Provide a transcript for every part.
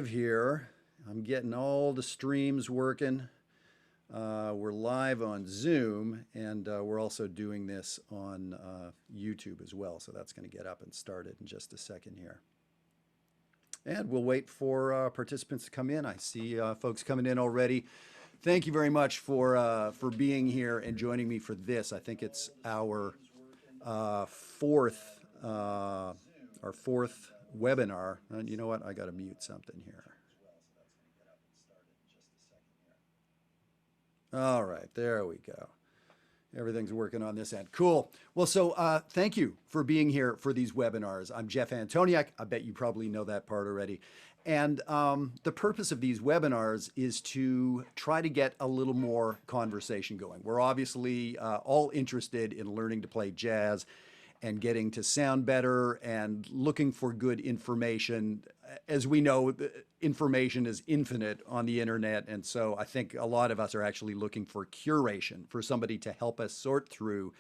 Here. I'm getting all the streams working. We're live on Zoom, and we're also doing this on YouTube as well. So that's going to get up and started in just a second here. And we'll wait for participants to come in. I see folks coming in already. Thank you very much for being here and joining me for this. I think it's our fourth webinar. And you know what? I got to mute something here. All right, there we go. Everything's working on this end. Cool. Well, so thank you for being here for these webinars. I'm Jeff Antoniuk. I bet you probably know that part already. And the purpose of these webinars is to try to get a little more conversation going. We're obviously all interested in learning to play jazz and getting to sound better and looking for good information. As we know, information is infinite on the internet. And so I think a lot of us are actually looking for curation, for somebody to help us sort through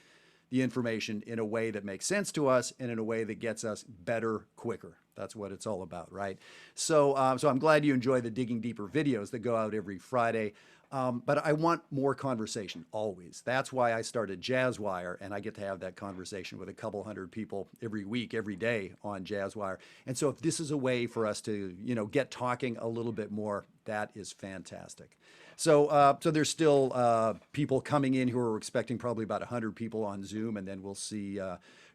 the information in a way that makes sense to us and in a way that gets us better quicker. That's what it's all about, right? So I'm glad you enjoy the Digging Deeper videos that go out every Friday. But I want more conversation always. That's why I started Jazzwire, and I get to have that conversation with a couple hundred people every week, every day on Jazzwire. And so if this is a way for us to, get talking a little bit more, that is fantastic. So there's still people coming in who are expecting probably about 100 people on Zoom, and then we'll see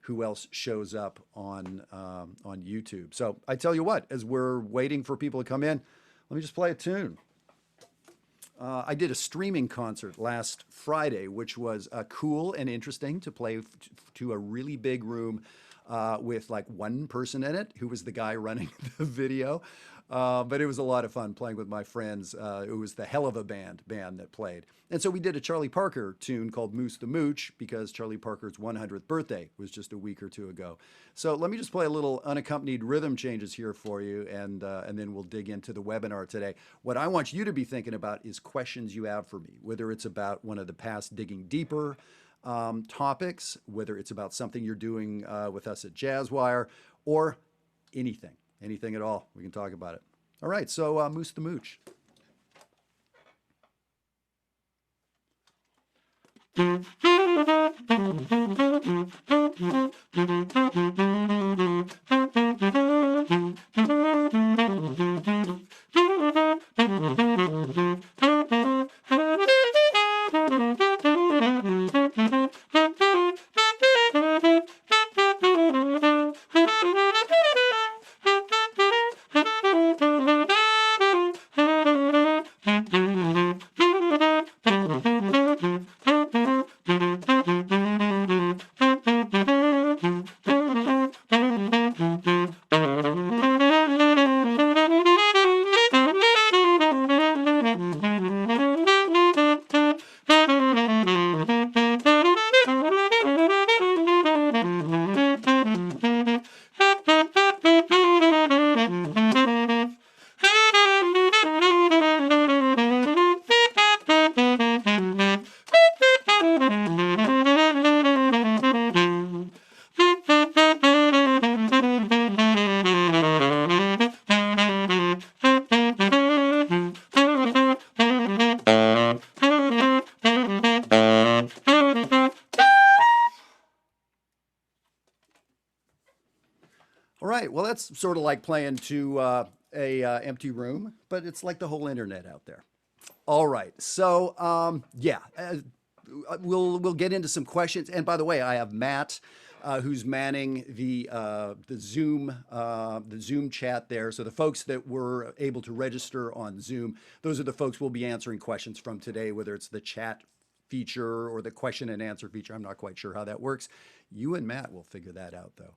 who else shows up on YouTube. So I tell you what, as we're waiting for people to come in, let me just play a tune. I did a streaming concert last Friday, which was cool and interesting to play to a really big room with like one person in it, who was the guy running the video. But it was a lot of fun playing with my friends. It was the hell of a band that played. And so we did a Charlie Parker tune called Moose the Mooch because Charlie Parker's 100th birthday was just a week or two ago. So let me just play a little unaccompanied rhythm changes here for you, and then we'll dig into the webinar today. What I want you to be thinking about is questions you have for me, whether it's about one of the past Digging Deeper topics, whether it's about something you're doing with us at Jazzwire, or anything at all. We can talk about it. All right, so Moose the Mooch. Well, that's sort of like playing to a empty room, but it's like the whole internet out there. All right, so we'll get into some questions. And by the way, I have Matt, who's manning the Zoom chat there. So the folks that were able to register on Zoom, those are the folks we'll be answering questions from today, whether it's the chat feature or the question and answer feature. I'm not quite sure how that works. You and Matt will figure that out, though.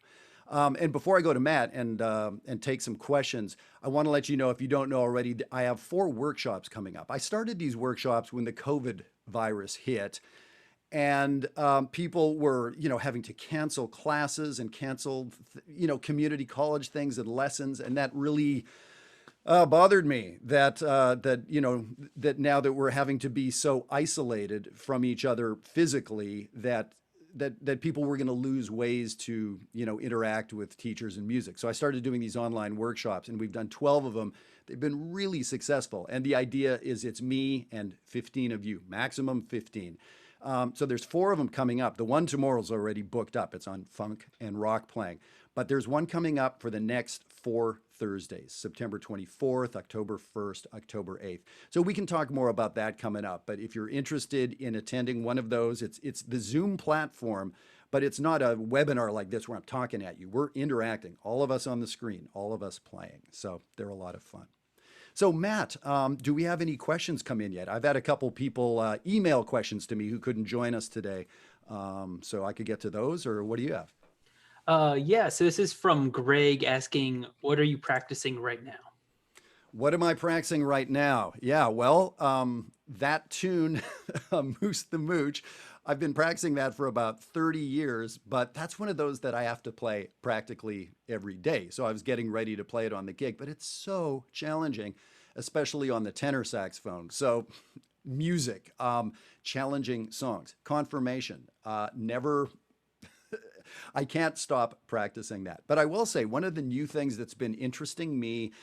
And before I go to Matt and take some questions, I want to let you know, if you don't know already, I have 4 workshops coming up. I started these workshops when the COVID virus hit, and people were, having to cancel classes and cancel, community college things and lessons, and that really bothered me. That now that we're having to be so isolated from each other physically, that people were going to lose ways to, interact with teachers and music. So I started doing these online workshops, and we've done 12 of them. They've been really successful. And the idea is it's me and 15 of you, maximum 15. So there's 4 of them coming up. The one tomorrow's already booked up. It's on funk and rock playing. But there's one coming up for the next 4 Thursdays, September 24th, October 1st, October 8th. So we can talk more about that coming up. But if you're interested in attending one of those, it's the Zoom platform, but it's not a webinar like this where I'm talking at you. We're interacting, all of us on the screen, all of us playing. So they're a lot of fun. So Matt, do we have any questions come in yet? I've had a couple people email questions to me who couldn't join us today. So I could get to those, or what do you have? Yeah, so this is from Greg asking, what are you practicing right now? What am I practicing right now? Yeah, well, that tune, Moose the Mooch, I've been practicing that for about 30 years, but that's one of those that I have to play practically every day. So I was getting ready to play it on the gig, but it's so challenging, especially on the tenor saxophone. So music, challenging songs, confirmation, never I can't stop practicing that. But I will say one of the new things that's been interesting me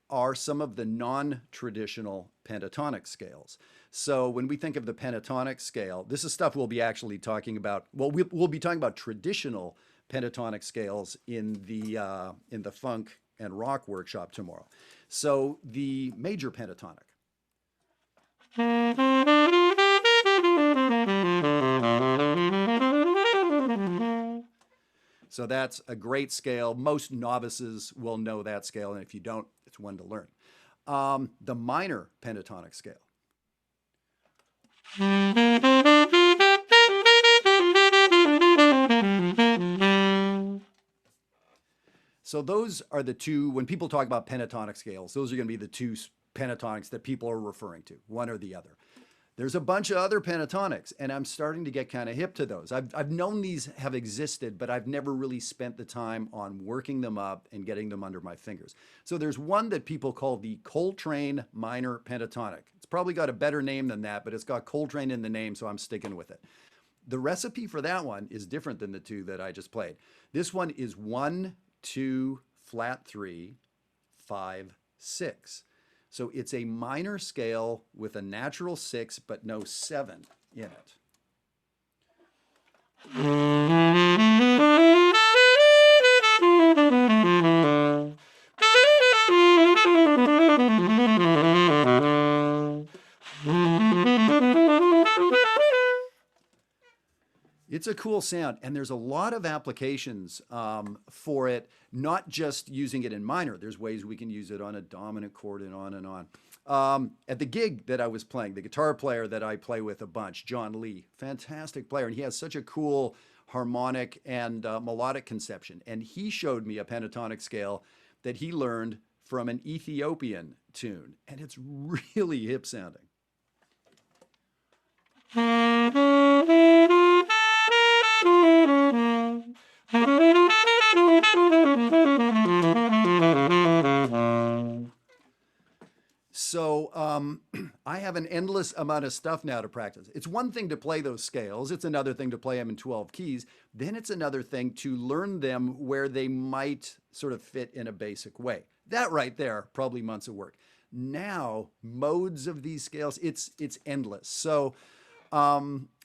are some of the non-traditional pentatonic scales. So when we think of the pentatonic scale, this is stuff we'll be actually talking about. Well, we'll be talking about traditional pentatonic scales in the funk and rock workshop tomorrow. So the major pentatonic. So that's a great scale. Most novices will know that scale, and if you don't, it's one to learn. The minor pentatonic scale. So those are the two, when people talk about pentatonic scales, those are going to be the two pentatonics that people are referring to, one or the other. There's a bunch of other pentatonics, and I'm starting to get kind of hip to those. I've known these have existed, but I've never really spent the time on working them up and getting them under my fingers. So there's one that people call the Coltrane minor pentatonic. It's probably got a better name than that, but it's got Coltrane in the name, so I'm sticking with it. The recipe for that one is different than the two that I just played. This one is 1, 2, flat 3, 5, 6. So it's a minor scale with a natural 6, but no 7 in it. It's a cool sound, and there's a lot of applications for it, not just using it in minor. There's ways we can use it on a dominant chord and on and on. At the gig that I was playing, the guitar player that I play with a bunch, John Lee, fantastic player, and he has such a cool harmonic and melodic conception. And he showed me a pentatonic scale that he learned from an Ethiopian tune, and it's really hip sounding. So I have an endless amount of stuff now to practice. It's one thing to play those scales. It's another thing to play them in 12 keys. Then it's another thing to learn them where they might sort of fit in a basic way. That right there, probably months of work. Now, modes of these scales, it's endless. So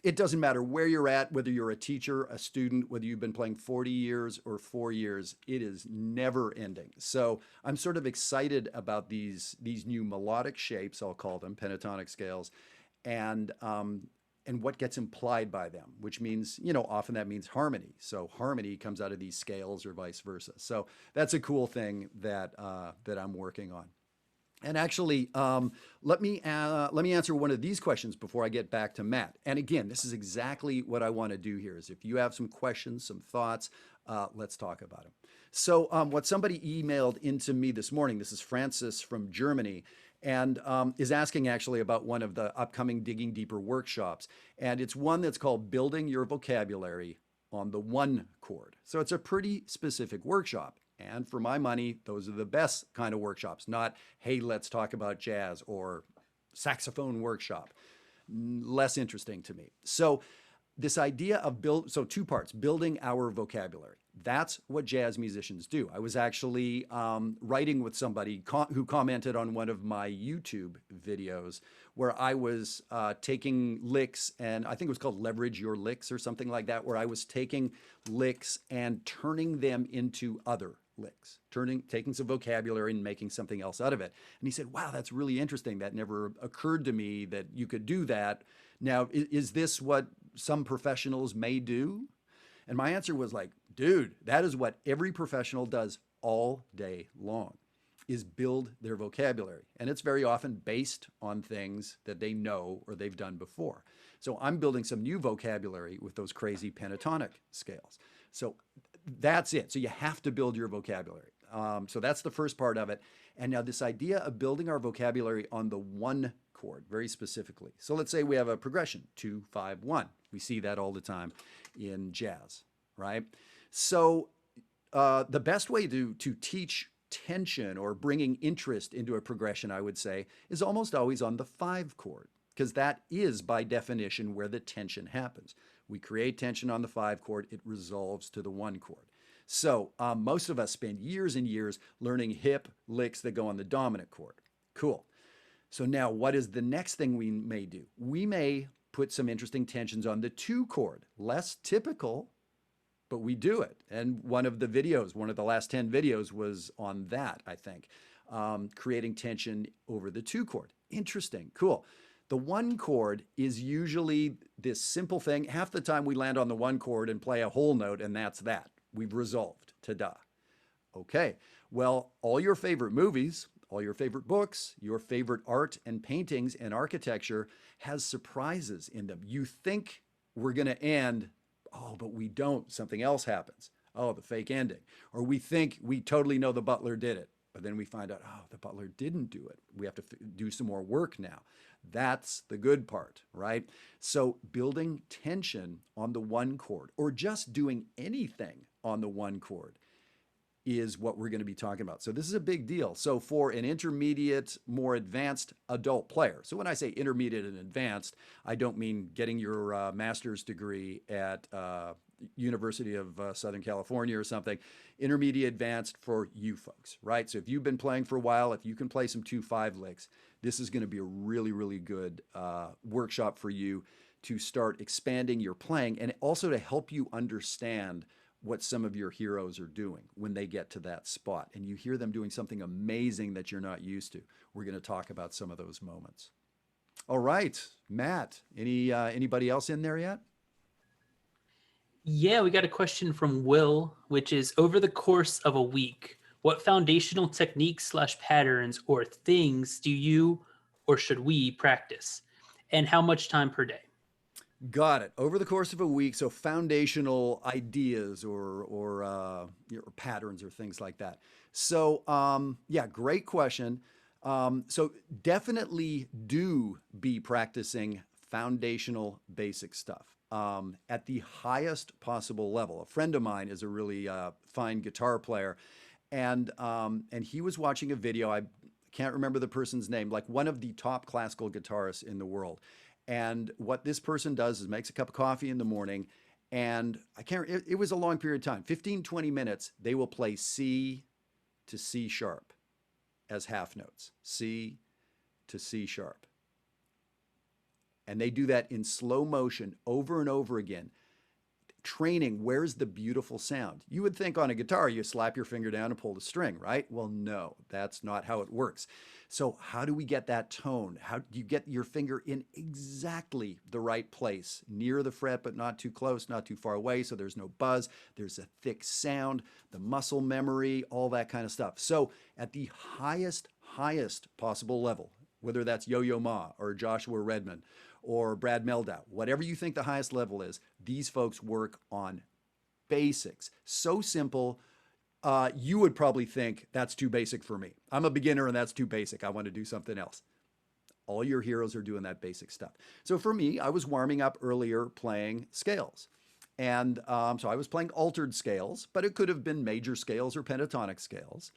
it doesn't matter where you're at, whether you're a teacher, a student, whether you've been playing 40 years or 4 years, it is never ending. So I'm sort of excited about these new melodic shapes, I'll call them, pentatonic scales, and what gets implied by them, which means, often that means harmony. So harmony comes out of these scales or vice versa. So that's a cool thing that I'm working on. And actually, let me answer one of these questions before I get back to Matt. And again, this is exactly what I want to do here. Is if you have some questions, some thoughts, let's talk about them. So what somebody emailed into me this morning, this is Francis from Germany, and is asking actually about one of the upcoming Digging Deeper workshops. And it's one that's called Building Your Vocabulary on the 1 chord. So it's a pretty specific workshop. And for my money, those are the best kind of workshops, not, hey, let's talk about jazz or saxophone workshop. Less interesting to me. So this idea of so two parts, building our vocabulary. That's what jazz musicians do. I was actually writing with somebody who commented on one of my YouTube videos where I was taking licks, and I think it was called Leverage Your Licks or something like that, where I was taking licks and turning them into other licks, taking some vocabulary and making something else out of it. And he said, wow, that's really interesting. That never occurred to me that you could do that. Now, is this what some professionals may do? And my answer was like, dude, that is what every professional does all day long, is build their vocabulary. And it's very often based on things that they know or they've done before. So I'm building some new vocabulary with those crazy pentatonic scales. So that's it. So you have to build your vocabulary. So that's the first part of it. And now this idea of building our vocabulary on the one chord, very specifically. So let's say we have a progression, 2, 5, 1. We see that all the time in jazz, right? So the best way to teach tension or bringing interest into a progression, I would say, is almost always on the 5 chord, because that is by definition where the tension happens. We create tension on the 5 chord, it resolves to the 1 chord. So most of us spend years and years learning hip licks that go on the dominant chord. Cool. So now what is the next thing we may do? We may put some interesting tensions on the 2 chord. Less typical, but we do it. And one of the last 10 videos was on that, I think, creating tension over the 2 chord. Interesting, cool. The 1 chord is usually this simple thing. Half the time we land on the 1 chord and play a whole note, and that's that. We've resolved, ta-da. Okay, well, all your favorite movies, all your favorite books, your favorite art and paintings and architecture has surprises in them. You think we're going to end, oh, but we don't. Something else happens. Oh, the fake ending. Or we think we totally know the butler did it, but then we find out, oh, the butler didn't do it. We have to do some more work now. That's the good part, right? So building tension on the 1 chord, or just doing anything on the 1 chord, is what we're going to be talking about. So this is a big deal. So for an intermediate, more advanced adult player, so when I say intermediate and advanced, I don't mean getting your master's degree at University of Southern California or something. Intermediate, advanced for you folks, right? So if you've been playing for a while, if you can play some 2/5 licks, this is going to be a really, really good workshop for you to start expanding your playing, and also to help you understand what some of your heroes are doing when they get to that spot and you hear them doing something amazing that you're not used to. We're going to talk about some of those moments. All right, Matt, anybody else in there yet? Yeah, we got a question from Will, which is, over the course of a week, what foundational techniques / patterns or things do you or should we practice? And how much time per day? Got it. Over the course of a week, so foundational ideas or patterns or things like that. So yeah, great question. So definitely do be practicing foundational basic stuff at the highest possible level. A friend of mine is a really fine guitar player, and he was watching a video. I can't remember the person's name, like one of the top classical guitarists in the world. And what this person does is makes a cup of coffee in the morning, and it was a long period of time, 15, 20 minutes, they will play C to C sharp as half notes, C to C sharp. And they do that in slow motion over and over again, training where's the beautiful sound. You would think on a guitar, you slap your finger down and pull the string, right? Well, no, that's not how it works. So how do we get that tone? How do you get your finger in exactly the right place, near the fret, but not too close, not too far away, so there's no buzz, there's a thick sound, the muscle memory, all that kind of stuff. So at the highest possible level, whether that's Yo-Yo Ma or Joshua Redman or Brad Meldau, whatever you think the highest level is, these folks work on basics. So simple, you would probably think that's too basic for me. I'm a beginner and that's too basic. I want to do something else. All your heroes are doing that basic stuff. So for me, I was warming up earlier playing scales. And so I was playing altered scales, but it could have been major scales or pentatonic scales.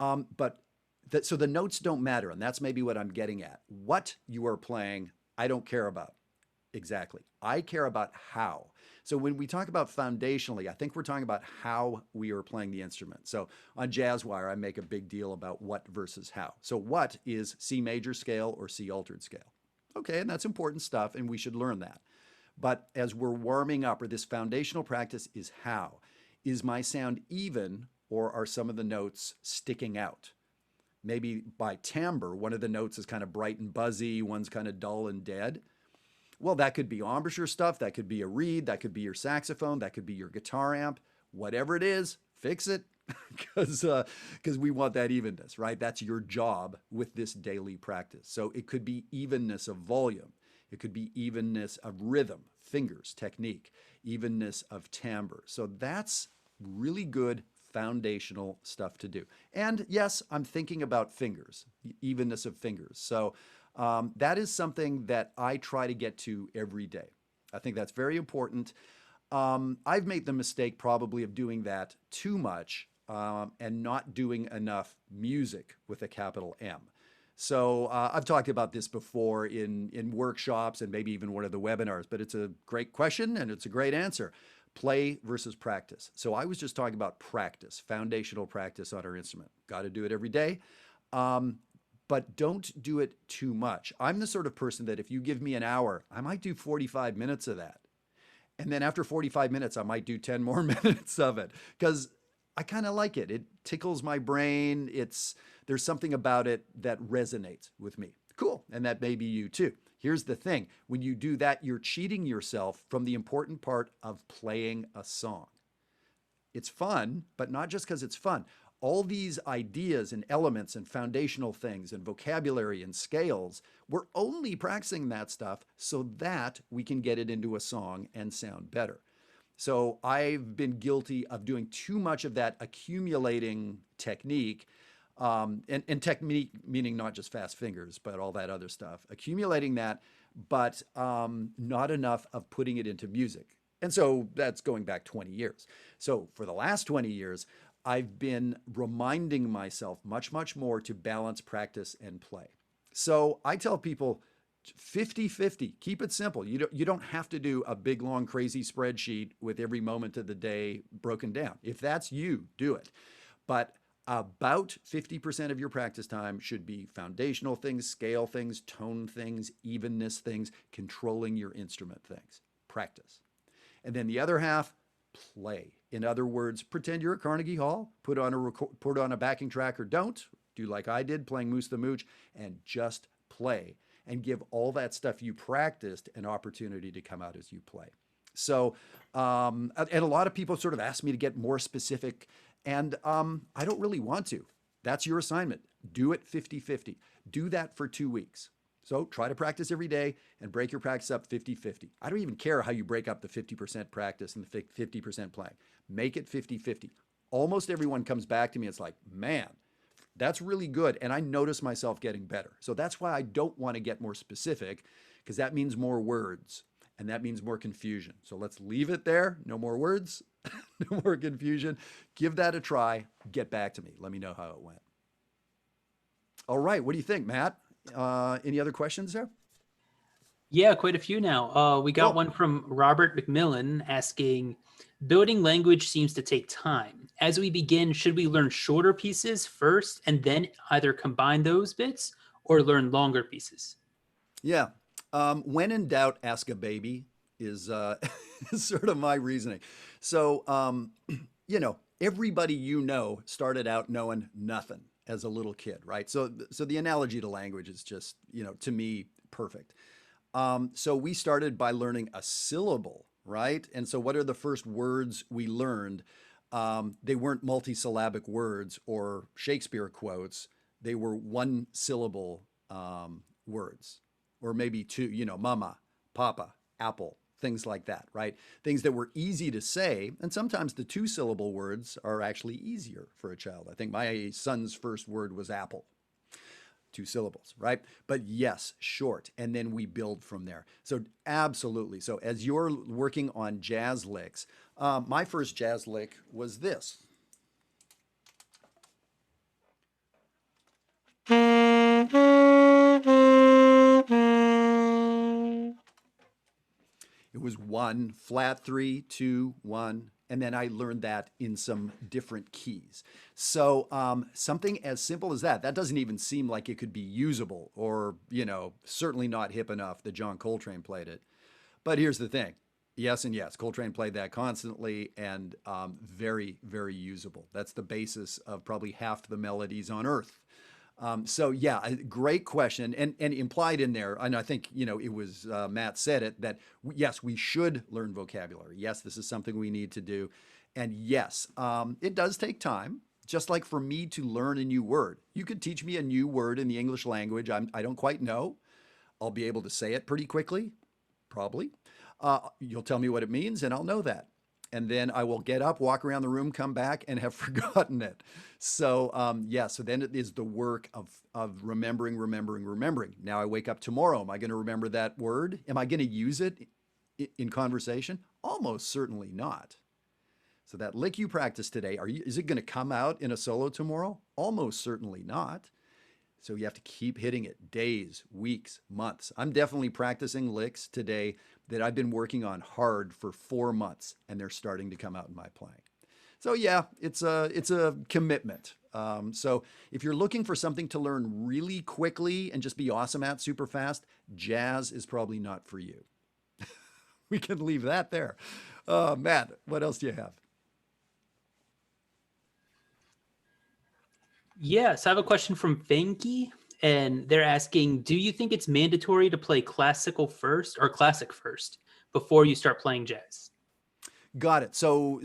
So the notes don't matter, and that's maybe what I'm getting at. What you are playing, I don't care about. Exactly. I care about how. So when we talk about foundationally, I think we're talking about how we are playing the instrument. So on Jazzwire, I make a big deal about what versus how. So what is C major scale or C altered scale? Okay, and that's important stuff, and we should learn that. But as we're warming up, or this foundational practice is how. Is my sound even, or are some of the notes sticking out? Maybe by timbre, one of the notes is kind of bright and buzzy, one's kind of dull and dead. Well, that could be embouchure stuff, that could be a reed, that could be your saxophone, that could be your guitar amp. Whatever it is, fix it because we want that evenness, right? That's your job with this daily practice. So it could be evenness of volume. It could be evenness of rhythm, fingers, technique, evenness of timbre. So that's really good foundational stuff to do. And yes, I'm thinking about fingers, evenness of fingers. So that is something that I try to get to every day. I think that's very important. I've made the mistake probably of doing that too much and not doing enough music with a capital M. So I've talked about this before in workshops and maybe even one of the webinars, but it's a great question and it's a great answer. Play versus practice. So I was just talking about practice, foundational practice on our instrument. Got to do it every day. But don't do it too much. I'm the sort of person that if you give me an hour, I might do 45 minutes of that. And then after 45 minutes, I might do 10 more minutes of it because I kind of like it. It tickles my brain. There's something about it that resonates with me. Cool. And that may be you too. Here's the thing. When you do that, you're cheating yourself from the important part of playing a song. It's fun, but not just because it's fun. All these ideas and elements and foundational things and vocabulary and scales, we're only practicing that stuff so that we can get it into a song and sound better. So I've been guilty of doing too much of that accumulating technique, and technique meaning not just fast fingers, but all that other stuff, accumulating that, but not enough of putting it into music. And so that's going back 20 years. So for the last 20 years, I've been reminding myself much, much more to balance practice and play. So I tell people 50-50, keep it simple. You don't have to do a big, long, crazy spreadsheet with every moment of the day broken down. If that's you, do it. But about 50% of your practice time should be foundational things, scale things, tone things, evenness things, controlling your instrument things. Practice. And then the other half, play. In other words, pretend you're at Carnegie Hall, put on a backing track or don't, do like I did playing Moose the Mooch, and just play and give all that stuff you practiced an opportunity to come out as you play. So, and a lot of people sort of ask me to get more specific, and I don't really want to. That's your assignment. Do it 50-50. Do that for 2 weeks. So try to practice every day and break your practice up 50-50. I don't even care how you break up the 50% practice and the 50% playing. Make it 50-50. Almost everyone comes back to me. It's like, man, that's really good. And I notice myself getting better. So that's why I don't want to get more specific, because that means more words and that means more confusion. So let's leave it there. No more words, no more confusion. Give that a try. Get back to me. Let me know how it went. All right. What do you think, Matt? Any other questions there? Yeah, quite a few now. We got Cool. one from Robert McMillan asking, building language seems to take time. As we begin, should we learn shorter pieces first and then either combine those bits or learn longer pieces? Yeah. When in doubt, ask a baby is is sort of my reasoning. So, everybody started out knowing nothing as a little kid, right? So the analogy to language is just, to me, perfect. So we started by learning a syllable, right? And so what are the first words we learned? They weren't multisyllabic words or Shakespeare quotes. They were one syllable words, or maybe two, mama, papa, apple, things like that, right? Things that were easy to say. And sometimes the 2-syllable words are actually easier for a child. I think my son's first word was apple. 2 syllables, right? But yes, short. And then we build from there. So absolutely. So as you're working on jazz licks, my first jazz lick was this. was 1, flat 3, 2, 1, and then I learned that in some different keys. So something as simple as that, that doesn't even seem like it could be usable, or, certainly not hip enough that John Coltrane played it. But here's the thing. Yes and yes. Coltrane played that constantly, and very, very usable. That's the basis of probably half the melodies on earth. So yeah, a great question, and implied in there, and I think it was Matt said it, that yes, we should learn vocabulary. Yes, this is something we need to do, and yes, it does take time. Just like for me to learn a new word, you could teach me a new word in the English language. I don't quite know. I'll be able to say it pretty quickly, probably. You'll tell me what it means, and I'll know that. And then I will get up, walk around the room, come back, and have forgotten it. So yeah, so then it is the work of remembering, remembering, remembering. Now I wake up tomorrow. Am I going to remember that word? Am I going to use it in conversation? Almost certainly not. So that lick you practice today, is it going to come out in a solo tomorrow? Almost certainly not. So you have to keep hitting it days, weeks, months. I'm definitely practicing licks today that I've been working on hard for 4 months, and they're starting to come out in my playing. So yeah, it's a commitment. So if you're looking for something to learn really quickly and just be awesome at super fast, jazz is probably not for you. We can leave that there. Matt, what else do you have? Yes, I have a question from Venki, and they're asking, do you think it's mandatory to play classical first or classic first before you start playing jazz? Got it. So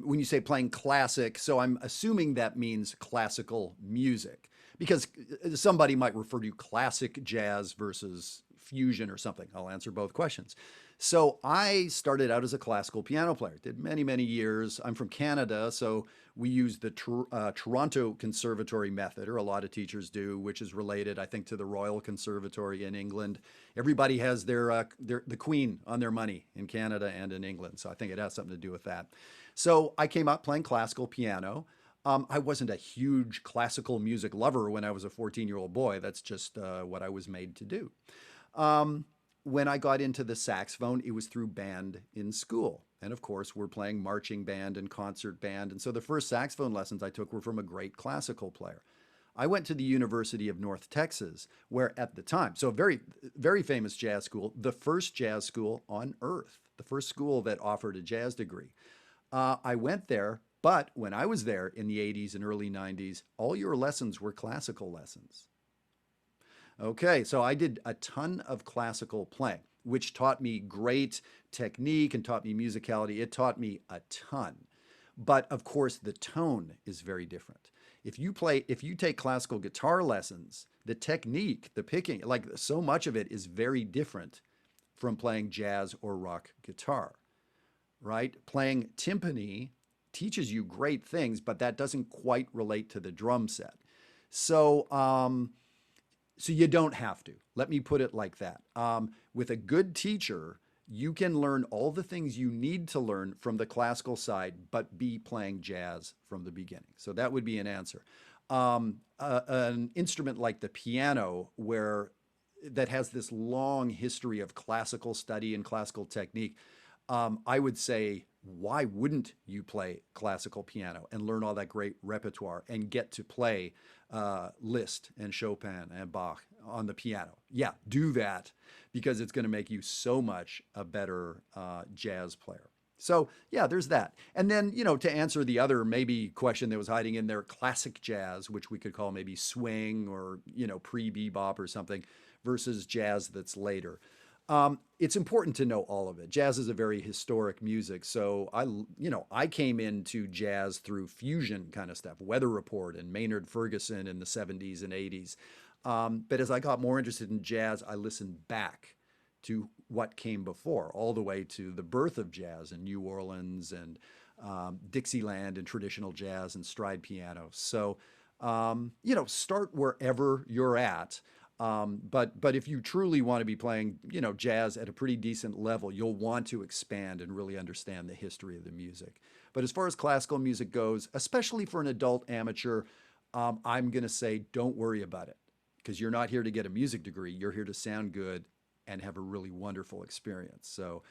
when you say playing classic, so I'm assuming that means classical music, because somebody might refer to classic jazz versus fusion or something. I'll answer both questions. So I started out as a classical piano player, did many, many years. I'm from Canada, so we use the Toronto Conservatory method, or a lot of teachers do, which is related, I think, to the Royal Conservatory in England. Everybody has the Queen on their money in Canada and in England, so I think it has something to do with that. So I came up playing classical piano. I wasn't a huge classical music lover when I was a 14-year-old boy. That's just what I was made to do. When I got into the saxophone, it was through band in school. And of course, we're playing marching band and concert band. And so the first saxophone lessons I took were from a great classical player. I went to the University of North Texas, where at the time, so a very, very famous jazz school, the first jazz school on earth, the first school that offered a jazz degree. I went there, but when I was there in the 80s and early 90s, all your lessons were classical lessons. Okay, so I did a ton of classical playing, which taught me great technique and taught me musicality. It taught me a ton. But of course, the tone is very different. If you take classical guitar lessons, the technique, the picking, like so much of it is very different from playing jazz or rock guitar, right? Playing timpani teaches you great things, but that doesn't quite relate to the drum set. So, so you don't have to. Let me put it like that. With a good teacher, you can learn all the things you need to learn from the classical side, but be playing jazz from the beginning. So that would be an answer. An instrument like the piano, that has this long history of classical study and classical technique, I would say, why wouldn't you play classical piano and learn all that great repertoire and get to play Liszt and Chopin and Bach on the piano? Yeah, do that, because it's going to make you so much a better jazz player. So yeah, there's that. And then, to answer the other maybe question that was hiding in there, classic jazz, which we could call maybe swing or, pre-bebop or something, versus jazz that's later. It's important to know all of it. Jazz is a very historic music. So I came into jazz through fusion kind of stuff, Weather Report and Maynard Ferguson in the 70s and 80s. But as I got more interested in jazz, I listened back to what came before, all the way to the birth of jazz in New Orleans and Dixieland and traditional jazz and stride piano. So, start wherever you're at. But if you truly want to be playing, jazz at a pretty decent level, you'll want to expand and really understand the history of the music. But as far as classical music goes, especially for an adult amateur, I'm going to say don't worry about it, because you're not here to get a music degree. You're here to sound good and have a really wonderful experience. So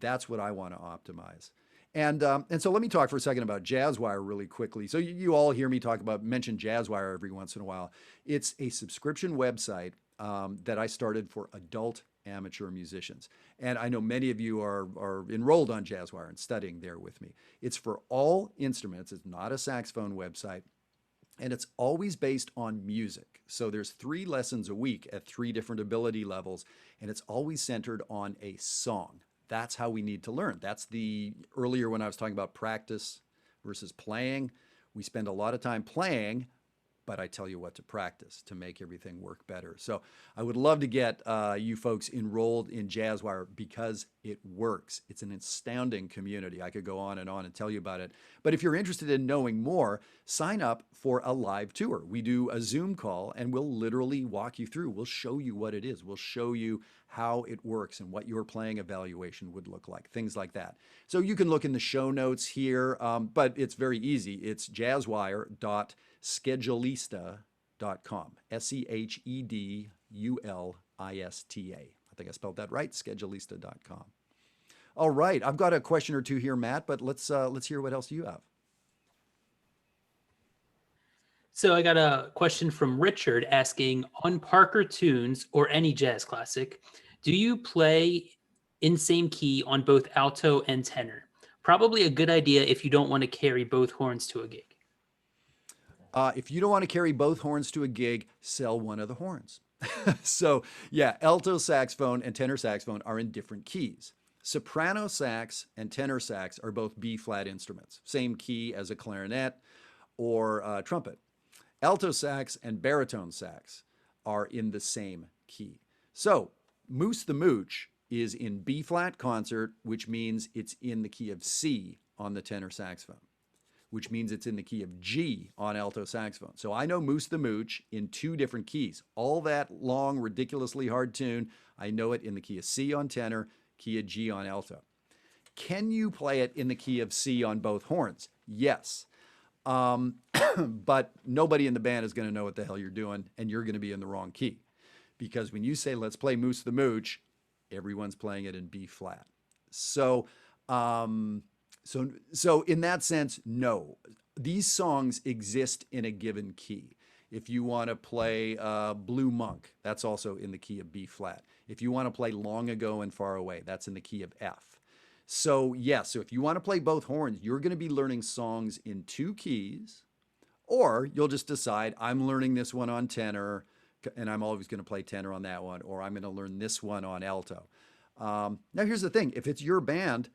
That's what I want to optimize. And so let me talk for a second about Jazzwire really quickly. So you all hear me mention Jazzwire every once in a while. It's a subscription website that I started for adult amateur musicians. And I know many of you are enrolled on Jazzwire and studying there with me. It's for all instruments. It's not a saxophone website. And it's always based on music. So there's 3 lessons a week at 3 different ability levels, and it's always centered on a song. That's how we need to learn. That's earlier when I was talking about practice versus playing, we spend a lot of time playing, but I tell you what to practice to make everything work better. So I would love to get you folks enrolled in Jazzwire because it works. It's an astounding community. I could go on and tell you about it. But if you're interested in knowing more, sign up for a live tour. We do a Zoom call and we'll literally walk you through. We'll show you what it is. We'll show you how it works and what your playing evaluation would look like, things like that. So you can look in the show notes here, but it's very easy. It's jazzwire.schedulista.com, Schedulista. I think I spelled that right, schedulista.com. All right, I've got a question or two here, Matt, but let's hear what else you have. So I got a question from Richard asking, on Parker tunes or any jazz classic, do you play in same key on both alto and tenor? Probably a good idea if you don't want to carry both horns to a gig. If you don't want to carry both horns to a gig, sell one of the horns. So yeah, alto saxophone and tenor saxophone are in different keys. Soprano sax and tenor sax are both B-flat instruments, same key as a clarinet or trumpet. Alto sax and baritone sax are in the same key. So Moose the Mooch is in B-flat concert, which means it's in the key of C on the tenor saxophone, which means it's in the key of G on alto saxophone. So I know Moose the Mooch in 2 different keys. All that long, ridiculously hard tune, I know it in the key of C on tenor, key of G on alto. Can you play it in the key of C on both horns? Yes. But nobody in the band is going to know what the hell you're doing, and you're going to be in the wrong key. Because when you say, let's play Moose the Mooch, everyone's playing it in B flat. So in that sense, no. These songs exist in a given key. If you want to play Blue Monk, that's also in the key of B flat. If you want to play Long Ago and Far Away, that's in the key of F. So yes, so if you want to play both horns, you're going to be learning songs in 2 keys, or you'll just decide, I'm learning this one on tenor, and I'm always going to play tenor on that one, or I'm going to learn this one on alto. Now here's the thing, if it's your band,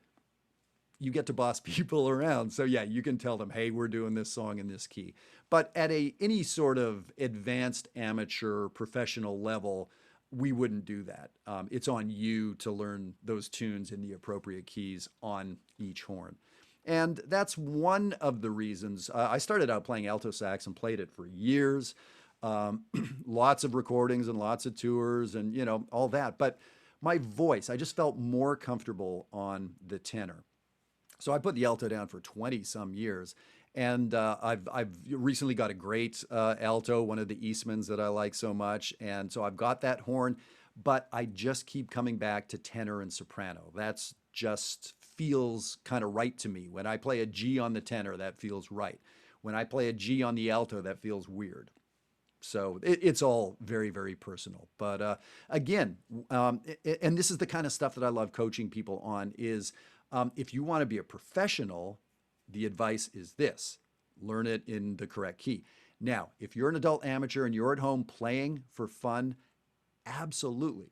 you get to boss people around. So yeah, you can tell them, hey, we're doing this song in this key. But at any sort of advanced amateur professional level, we wouldn't do that. It's on you to learn those tunes in the appropriate keys on each horn. And that's one of the reasons I started out playing alto sax and played it for years. Lots of recordings and lots of tours and, all that. But my voice, I just felt more comfortable on the tenor. So I put the alto down for 20 some years. And I've recently got a great alto, one of the Eastmans that I like so much. And so I've got that horn, but I just keep coming back to tenor and soprano. That's just feels kind of right to me. When I play a G on the tenor, that feels right. When I play a G on the alto, that feels weird. So it's all very, very personal. But again, and this is the kind of stuff that I love coaching people on is if you want to be a professional, the advice is this: learn it in the correct key. Now, if you're an adult amateur and you're at home playing for fun, absolutely.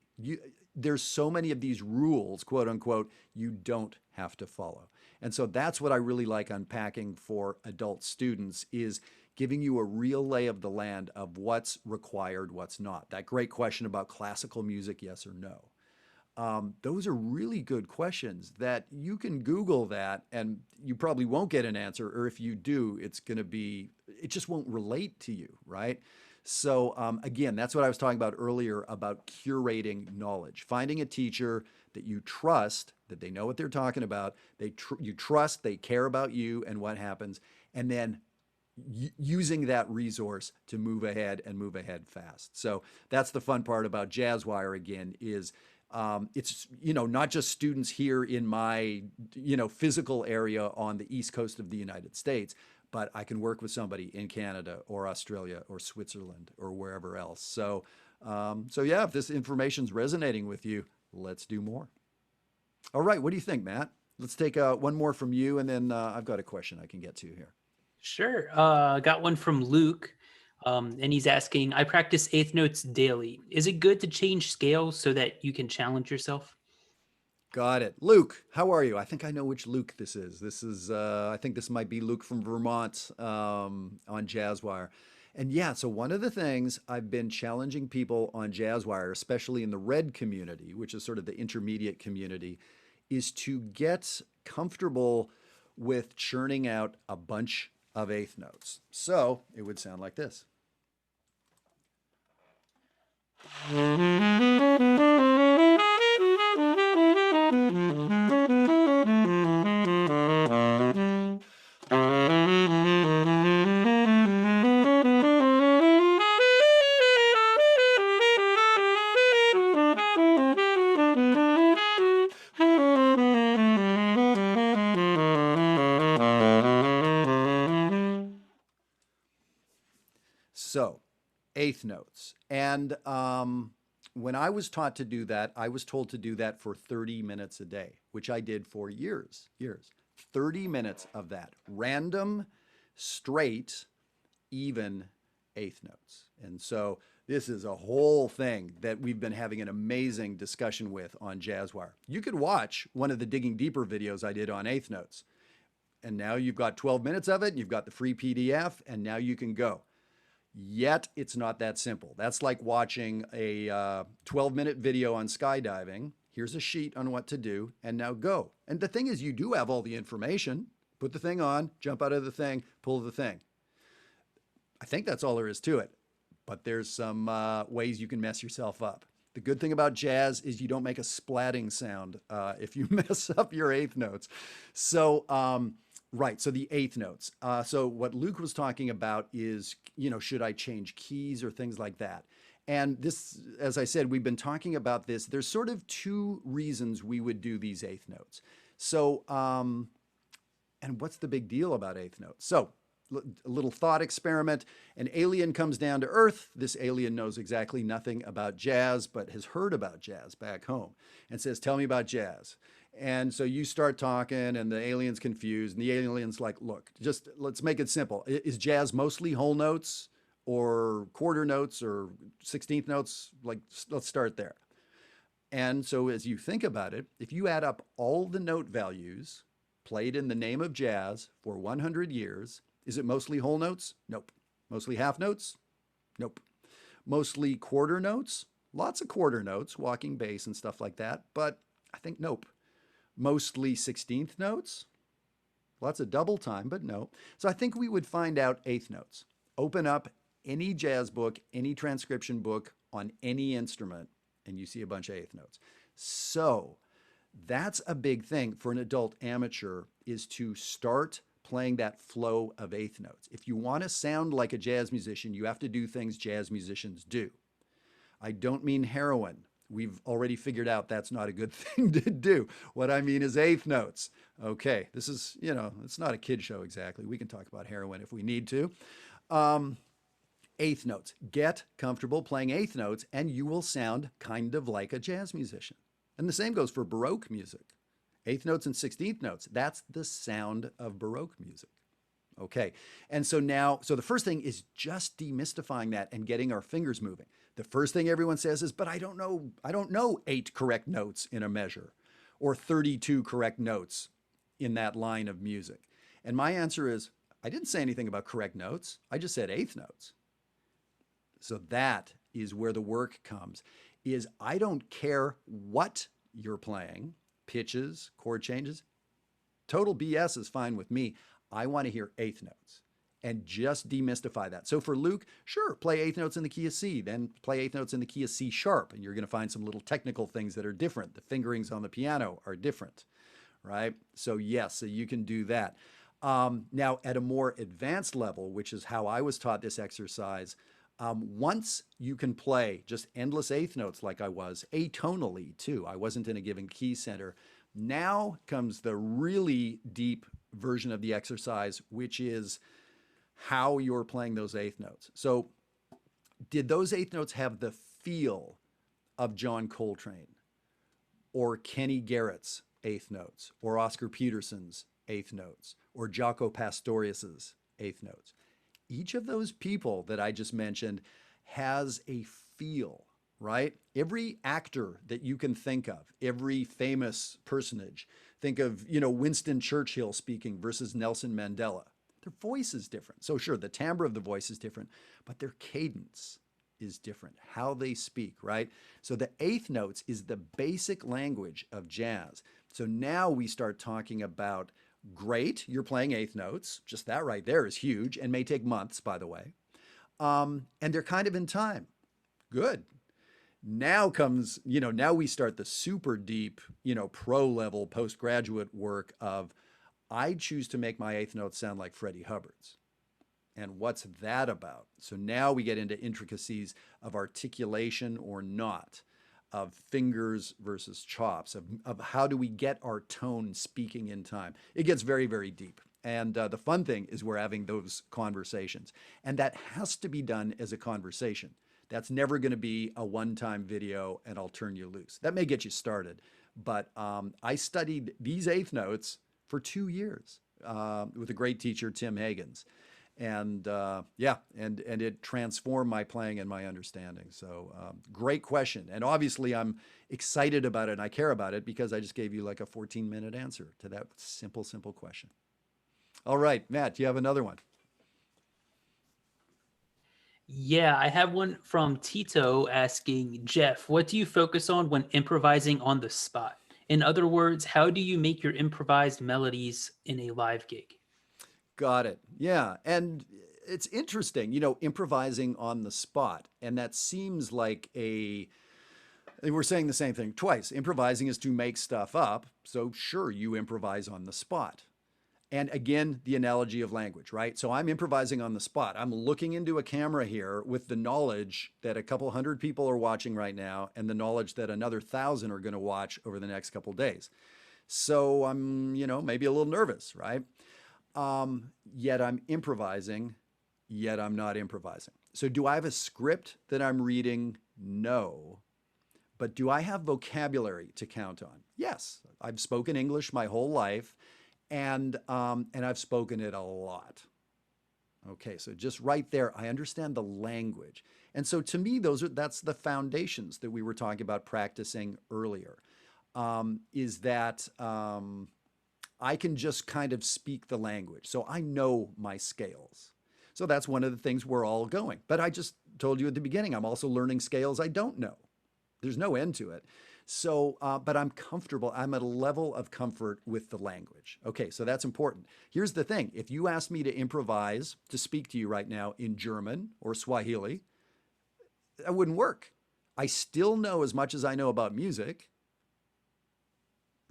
There's so many of these rules, quote unquote, you don't have to follow. And so that's what I really like unpacking for adult students is giving you a real lay of the land of what's required, what's not. That great question about classical music, yes or no. Those are really good questions that you can Google that and you probably won't get an answer. Or if you do, it just won't relate to you, right? So again, that's what I was talking about earlier about curating knowledge, finding a teacher that you trust, that they know what they're talking about, you trust, they care about you and what happens, and then using that resource to move ahead and move ahead fast. So that's the fun part about Jazzwire again is It's, not just students here in my, physical area on the East Coast of the United States, but I can work with somebody in Canada or Australia or Switzerland or wherever else. So yeah, if this information's resonating with you, let's do more. All right, what do you think, Matt? Let's take one more from you, and then I've got a question I can get to here. Sure. Got one from Luke, and he's asking, I practice eighth notes daily. Is it good to change scales so that you can challenge yourself? Got it. Luke, how are you? I think I know which Luke this is. I think this might be Luke from Vermont on Jazzwire. And yeah, so one of the things I've been challenging people on Jazzwire, especially in the red community, which is sort of the intermediate community, is to get comfortable with churning out a bunch of eighth notes. So it would sound like this. So, eighth notes. And when I was taught to do that, I was told to do that for 30 minutes a day, which I did for years. 30 minutes of that. Random, straight, even eighth notes. And so this is a whole thing that we've been having an amazing discussion with on Jazzwire. You could watch one of the Digging Deeper videos I did on eighth notes. And now you've got 12 minutes of it, you've got the free PDF, and now you can go. Yet it's not that simple. That's like watching a 12-minute video on skydiving. Here's a sheet on what to do, and now go. And the thing is, you do have all the information. Put the thing on, jump out of the thing, pull the thing. I think that's all there is to it. But there's some ways you can mess yourself up. The good thing about jazz is you don't make a splatting sound if you mess up your eighth notes. So, right, so the eighth notes. So what Luke was talking about is, should I change keys or things like that? And this, as I said, we've been talking about this. There's sort of two reasons we would do these eighth notes. So, and what's the big deal about eighth notes? So, a little thought experiment. An alien comes down to Earth. This alien knows exactly nothing about jazz, but has heard about jazz back home and says, tell me about jazz. And so you start talking and the alien's confused and the alien's like, look, just let's make it simple. Is jazz mostly whole notes or quarter notes or 16th notes? Like, let's start there. And so as you think about it, if you add up all the note values played in the name of jazz for 100 years, is it mostly whole notes? Nope. Mostly half notes? Nope. Mostly quarter notes? Lots of quarter notes, walking bass and stuff like that, but I think nope. Mostly 16th notes? Lots of double time, but no. So I think we would find out eighth notes. Open up any jazz book, any transcription book on any instrument, and you see a bunch of eighth notes. So that's a big thing for an adult amateur, is to start playing that flow of eighth notes. If you want to sound like a jazz musician, you have to do things jazz musicians do. I don't mean heroin. We've already figured out that's not a good thing to do. What I mean is eighth notes. Okay, this is, it's not a kid show exactly. We can talk about heroin if we need to. Eighth notes. Get comfortable playing eighth notes and you will sound kind of like a jazz musician. And the same goes for Baroque music. Eighth notes and 16th notes, that's the sound of Baroque music. Okay, and so now, so the first thing is just demystifying that and getting our fingers moving. The first thing everyone says is, but I don't know 8 correct notes in a measure or 32 correct notes in that line of music. And my answer is, I didn't say anything about correct notes. I just said eighth notes. So that is where the work comes, is I don't care what you're playing, pitches, chord changes, total BS is fine with me. I want to hear eighth notes and just demystify that. So for Luke, sure, play eighth notes in the key of C, then play eighth notes in the key of C sharp, and you're going to find some little technical things that are different. The fingerings on the piano are different, right? So yes, so you can do that. Now at a more advanced level, which is how I was taught this exercise, Once you can play just endless eighth notes like I was, atonally too, I wasn't in a given key center. Now comes the really deep version of the exercise, which is how you're playing those eighth notes. So, did those eighth notes have the feel of John Coltrane or Kenny Garrett's eighth notes or Oscar Peterson's eighth notes or Jaco Pastorius's eighth notes? Each of those people that I just mentioned has a feel, right? Every actor that you can think of, every famous personage, think of, Winston Churchill speaking versus Nelson Mandela. Their voice is different. So sure, the timbre of the voice is different, but their cadence is different, how they speak, right? So the eighth notes is the basic language of jazz. So now we start talking about, great, you're playing eighth notes. Just that right there is huge and may take months, by the way. And they're kind of in time. Good. Now comes, now we start the super deep, pro level postgraduate work of, I choose to make my eighth notes sound like Freddie Hubbard's. And what's that about? So now we get into intricacies of articulation or not, of fingers versus chops, of how do we get our tone speaking in time. It gets very, very deep. And the fun thing is we're having those conversations. And that has to be done as a conversation. That's never going to be a one-time video and I'll turn you loose. That may get you started. But I studied these eighth notes for 2 years with a great teacher, Tim Hagens. And and it transformed my playing and my understanding. So great question. And obviously I'm excited about it and I care about it because I just gave you like a 14-minute answer to that simple, simple question. All right, Matt, do you have another one? Yeah, I have one from Tito asking, Jeff, what do you focus on when improvising on the spot? In other words, how do you make your improvised melodies in a live gig? Got it. Yeah. And it's interesting, improvising on the spot. And that seems like we're saying the same thing twice. Improvising is to make stuff up. So sure, you improvise on the spot. And again, the analogy of language, right? So I'm improvising on the spot. I'm looking into a camera here with the knowledge that a couple hundred people are watching right now and the knowledge that another 1,000 are going to watch over the next couple days. So I'm, maybe a little nervous, right? Yet I'm improvising, yet I'm not improvising. So do I have a script that I'm reading? No. But do I have vocabulary to count on? Yes. I've spoken English my whole life, and I've spoken it a lot. Okay, so just right there, I understand the language. And so to me, that's the foundations that we were talking about practicing earlier, is that I can just kind of speak the language. So I know my scales. So that's one of the things we're all going. But I just told you at the beginning, I'm also learning scales I don't know. There's no end to it. So, but I'm comfortable. I'm at a level of comfort with the language. Okay, so that's important. Here's the thing. If you asked me to improvise, to speak to you right now in German or Swahili, that wouldn't work. I still know as much as I know about music.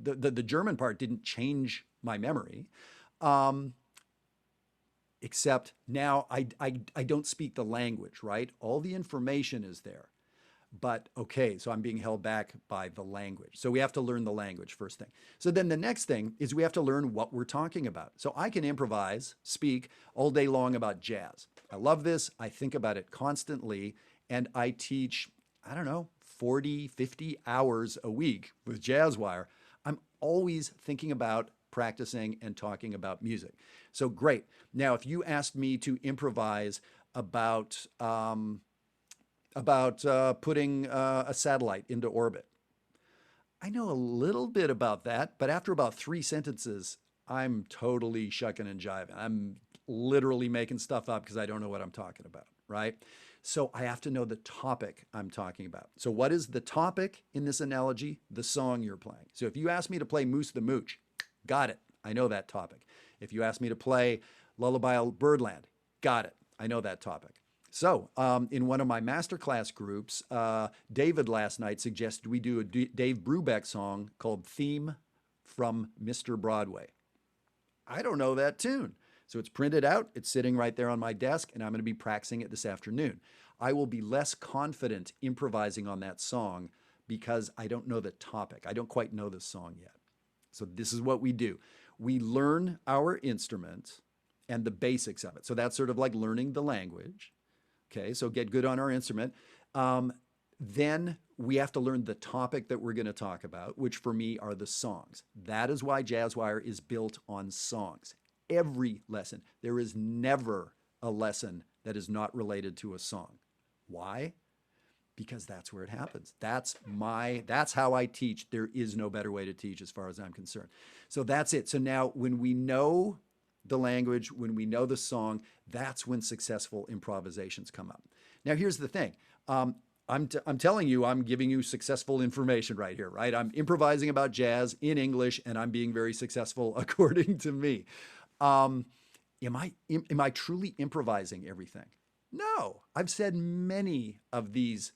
The German part didn't change my memory, except now I don't speak the language, right? All the information is there. But okay, so I'm being held back by the language. So we have to learn the language first thing. So then the next thing is we have to learn what we're talking about. So I can improvise, speak all day long about jazz. I love this. I think about it constantly. And I teach, 40, 50 hours a week with Jazzwire. I'm always thinking about practicing and talking about music. So great. Now, if you asked me to improvise about putting a satellite into orbit, I know a little bit about that, but after about 3 sentences, I'm totally shucking and jiving. I'm literally making stuff up because I don't know what I'm talking about, right? So I have to know the topic I'm talking about. So what is the topic in this analogy? The song you're playing. So if you ask me to play Moose the Mooch, got it. I know that topic. If you ask me to play Lullaby of Birdland, got it. I know that topic. So in one of my masterclass groups, David last night suggested we do a Dave Brubeck song called Theme from Mr. Broadway. I don't know that tune. So it's printed out, it's sitting right there on my desk, and I'm going to be practicing it this afternoon. I will be less confident improvising on that song because I don't know the topic. I don't quite know the song yet. So this is what we do. We learn our instrument and the basics of it. So that's sort of like learning the language. Okay, so get good on our instrument. Then we have to learn the topic that we're going to talk about, which for me are the songs. That is why Jazzwire is built on songs. Every lesson. There is never a lesson that is not related to a song. Why? Because that's where it happens. That's how I teach. There is no better way to teach as far as I'm concerned. So that's it. So now when we know the language, when we know the song, that's when successful improvisations come up. Now here's the thing. I'm telling you, I'm giving you successful information right here, right? I'm improvising about jazz in English and I'm being very successful according to me. Am I truly improvising everything? No, I've said many of these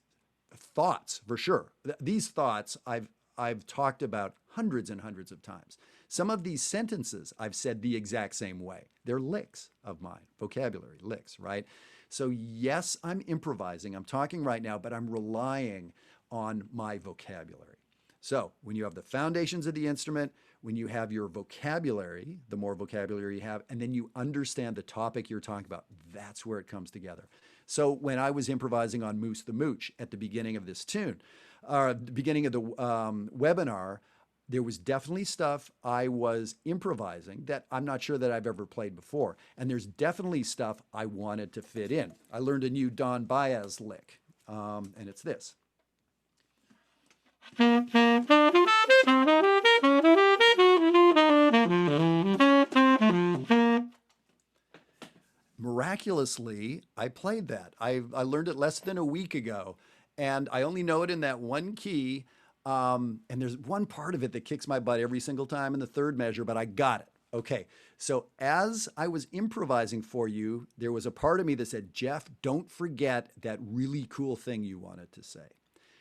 thoughts for sure. These thoughts I've talked about hundreds and hundreds of times. Some of these sentences I've said the exact same way. They're licks of my vocabulary, licks, right? So yes, I'm improvising. I'm talking right now, but I'm relying on my vocabulary. So when you have the foundations of the instrument, when you have your vocabulary, the more vocabulary you have, and then you understand the topic you're talking about, that's where it comes together. So when I was improvising on Moose the Mooch at the beginning of this tune, the beginning of the webinar, there was definitely stuff I was improvising that I'm not sure that I've ever played before. And there's definitely stuff I wanted to fit in. I learned a new Don Baez lick, and it's this. Miraculously, I played that. I learned it less than a week ago, and I only know it in that one key. And there's one part of it that kicks my butt every single time in the third measure, but I got it. Okay, so as I was improvising for you, there was a part of me that said, Jeff, don't forget that really cool thing you wanted to say.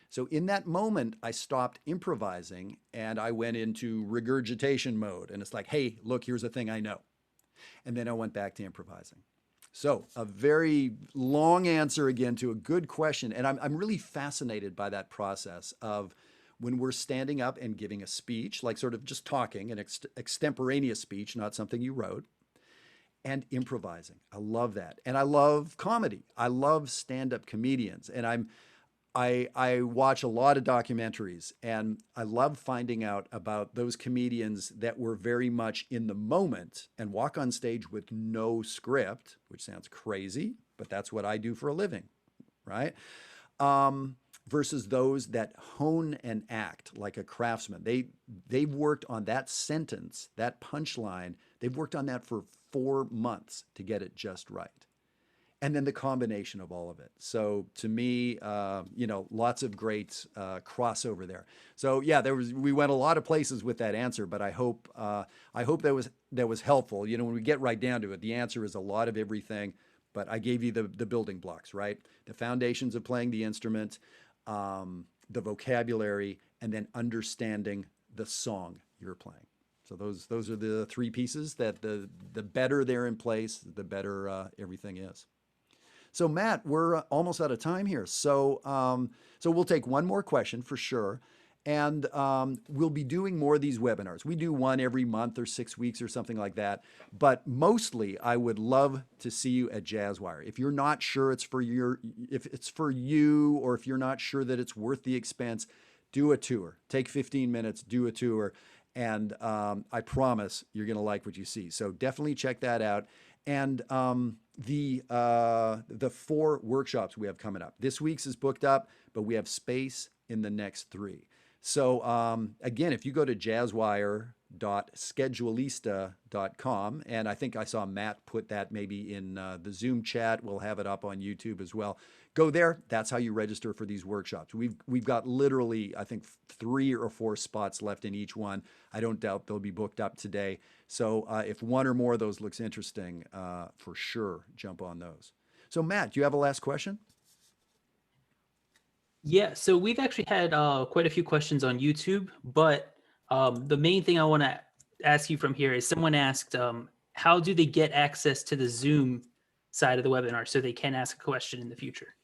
So in that moment, I stopped improvising and I went into regurgitation mode. And it's like, hey, look, here's a thing I know. And then I went back to improvising. So a very long answer again to a good question. And I'm really fascinated by that process of when we're standing up and giving a speech, like sort of just talking, an extemporaneous speech, not something you wrote, and improvising. I love that. And I love comedy. I love stand-up comedians. And I watch a lot of documentaries and I love finding out about those comedians that were very much in the moment and walk on stage with no script, which sounds crazy, but that's what I do for a living, right? Versus those that hone and act like a craftsman. They've worked on that sentence, that punchline, they've worked on that for 4 months to get it just right. And then the combination of all of it. So to me, lots of great crossover there. So yeah, we went a lot of places with that answer, but I hope that was helpful. You know, when we get right down to it, the answer is a lot of everything, but I gave you the building blocks, right? The foundations of playing the instrument, the vocabulary, and then understanding the song you're playing. So those are the 3 pieces that the better they're in place, the better everything is. So Matt, we're almost out of time here. So we'll take one more question for sure. And we'll be doing more of these webinars. We do one every month or 6 weeks or something like that. But mostly I would love to see you at Jazzwire. If you're not sure if it's for you, or if you're not sure that it's worth the expense, do a tour. Take 15 minutes, do a tour. And I promise you're going to like what you see. So definitely check that out. And the 4 workshops we have coming up. This week's is booked up, but we have space in the next 3. So again, if you go to jazzwire.schedulista.com, and I think I saw Matt put that maybe in the Zoom chat, we'll have it up on YouTube as well. Go there. That's how you register for these workshops. We've got literally, I think, 3 or 4 spots left in each one. I don't doubt they'll be booked up today. So if one or more of those looks interesting, for sure, jump on those. So Matt, do you have a last question? Yeah, so we've actually had quite a few questions on YouTube, but the main thing I want to ask you from here is someone asked, how do they get access to the Zoom side of the webinar so they can ask a question in the future?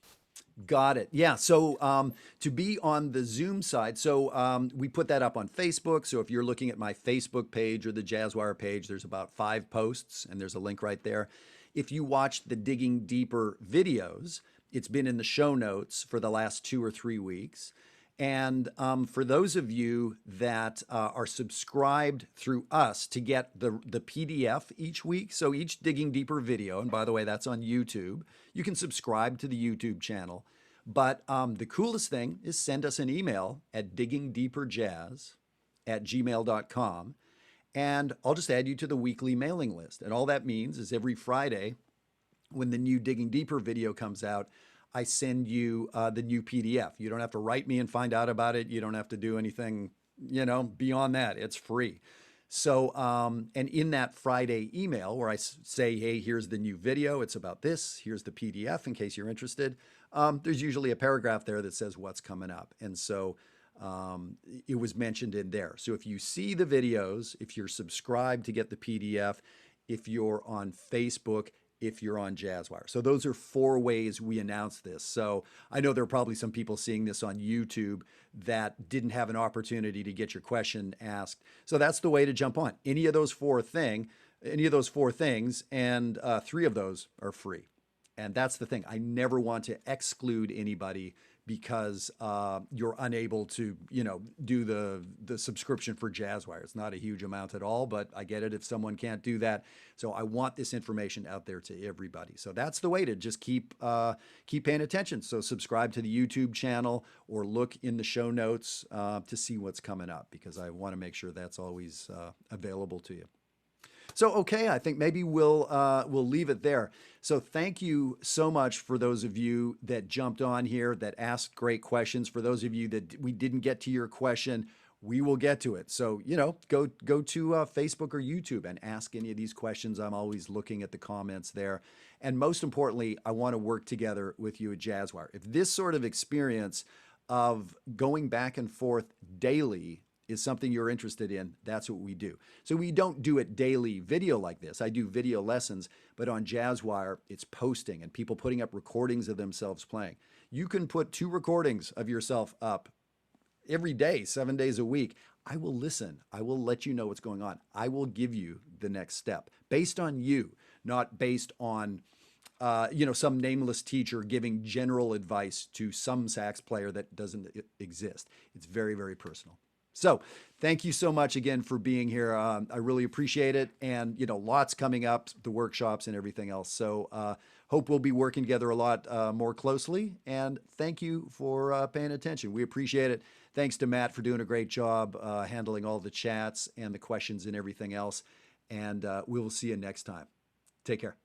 Got it. Yeah. So to be on the Zoom side, so we put that up on Facebook. So if you're looking at my Facebook page or the Jazzwire page, there's about 5 posts, and there's a link right there. If you watch the Digging Deeper videos, it's been in the show notes for the last 2 or 3 weeks. And for those of you that are subscribed through us to get the PDF each week, so each Digging Deeper video, and by the way, that's on YouTube, you can subscribe to the YouTube channel. But the coolest thing is send us an email at diggingdeeperjazz@gmail.com, and I'll just add you to the weekly mailing list. And all that means is every Friday, when the new Digging Deeper video comes out, I send you the new PDF. You don't have to write me and find out about it. You don't have to do anything, beyond that. It's free. So, and in that Friday email where I say, hey, here's the new video, it's about this, here's the PDF in case you're interested, there's usually a paragraph there that says what's coming up. And so it was mentioned in there. So if you see the videos, if you're subscribed to get the PDF, if you're on Facebook, if you're on Jazzwire. So those are 4 ways we announce this. So I know there are probably some people seeing this on YouTube that didn't have an opportunity to get your question asked. So that's the way to jump on. Any of those four things, and 3 of those are free. And that's the thing. I never want to exclude anybody because you're unable to, do the subscription for Jazzwire. It's not a huge amount at all, but I get it if someone can't do that. So I want this information out there to everybody. So that's the way to just keep paying attention. So subscribe to the YouTube channel or look in the show notes to see what's coming up, because I want to make sure that's always available to you. So, okay, I think maybe we'll leave it there. So thank you so much for those of you that jumped on here, that asked great questions. For those of you that we didn't get to your question, we will get to it. So, go to Facebook or YouTube and ask any of these questions. I'm always looking at the comments there. And most importantly, I want to work together with you at Jazzwire. If this sort of experience of going back and forth daily is something you're interested in, that's what we do. So we don't do it daily video like this. I do video lessons, but on Jazzwire, it's posting and people putting up recordings of themselves playing. You can put 2 recordings of yourself up every day, 7 days a week. I will listen. I will let you know what's going on. I will give you the next step based on you, not based on some nameless teacher giving general advice to some sax player that doesn't exist. It's very, very personal. So thank you so much again for being here. I really appreciate it. And, lots coming up, the workshops and everything else. So hope we'll be working together a lot more closely. And thank you for paying attention. We appreciate it. Thanks to Matt for doing a great job handling all the chats and the questions and everything else. And we will see you next time. Take care.